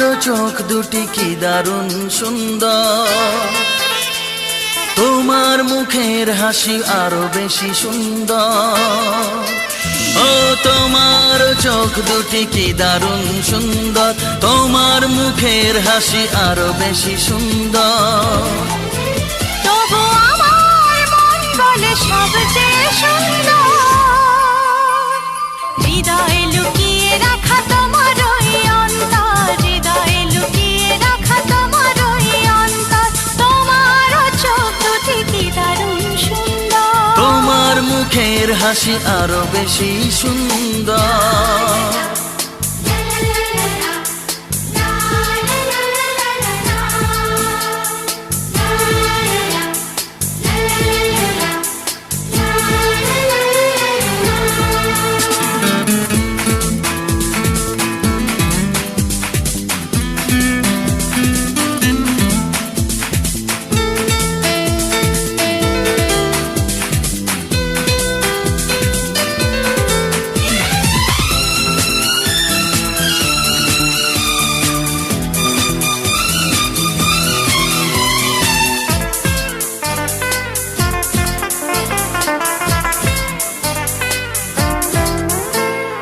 তোমার চোখ দুটি কি দারুণ সুন্দর, তোমার মুখের হাসি আরো বেশি সুন্দর। ও তোমার চোখ দুটি কি দারুণ সুন্দর, তোমার মুখের হাসি আরো বেশি সুন্দর। তবু আমার মন বলে সবচেয়ে সুন্দর, হৃদয়ে লুকিয়ে রাখা তোমার ওই অন্তর, হৃদয়ে লুকিয়ে রাখা তোমার ওই অন্তর। তোমার চোখ দুটি কি দারুণ সুন্দর, তোমার মুখের হাসি আরো বেশি সুন্দর।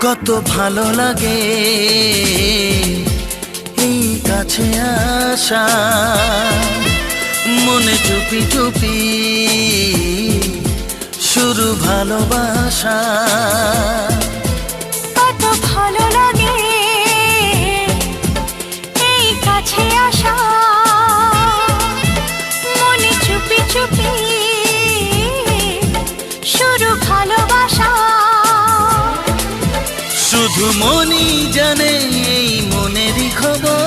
কত ভালো লাগে এই কাছে আসা, মনে চুপি চুপি শুরু ভালোবাসা। কত ভালো লাগে এই কাছে আসা, মনে চুপি চুপি শুরু ভালোবাসা। শুধু মনই জানে এই মনেরই খবর,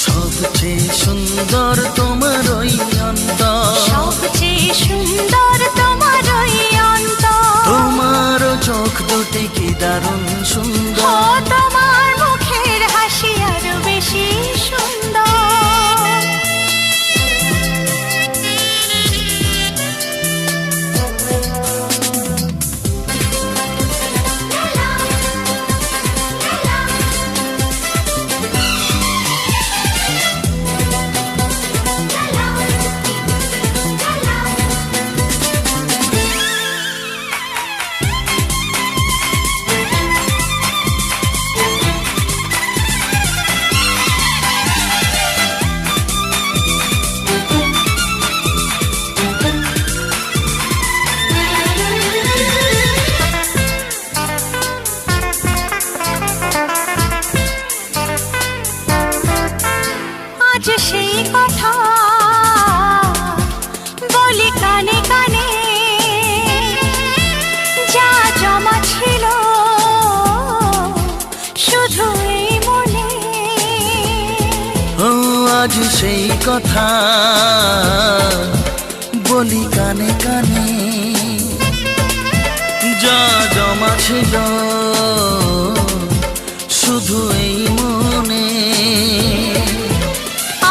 সবচেয়ে সুন্দর তোমার ওই অন্তর, সবচেয়ে সুন্দর তোমার ওই অন্তর। তোমার চোখ দুটি কি দারুণ ও সুন্দর, তোমার মুখের হাসি আরো বেশি সুন্দর। আজ সেই কথা বলি কানে কানে, যা জমা ছিল শুধু এই মনে। ও আজ সেই কথা বলি কানে কানে, যা জমা ছিল শুধু এই মনে।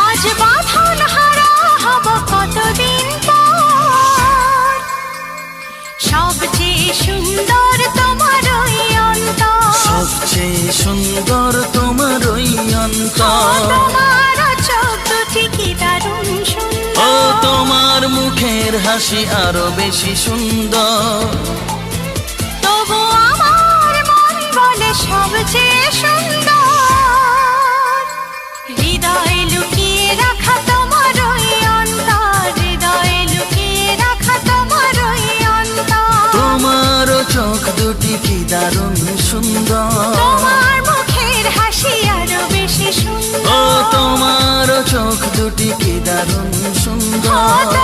আজ বাঁধন হারা হব কতদিন পর, সবচেয়ে সুন্দর তোমার ওই অন্তর, সবচেয়ে সুন্দর তোমার ওই অন্তর। তোমার চোখ দুটি কি দারুণ ও সুন্দর, তোমার মুখের হাসি আরো বেশি সুন্দর। তবু আমার মন বলে সবচেয়ে সুন্দর, হৃদয়ে লুকিয়ে রাখা তোমার ওই অন্তর, হৃদয়ে লুকিয়ে রাখা তোমার ওই অন্তর। তোমার চোখ দুটি কি দারুণ সুন্দর, তোমার মুখের হাসি আরো বেশি ও সুন্দর। তোমার চোখ দুটি কি দারুণ সুন্দর।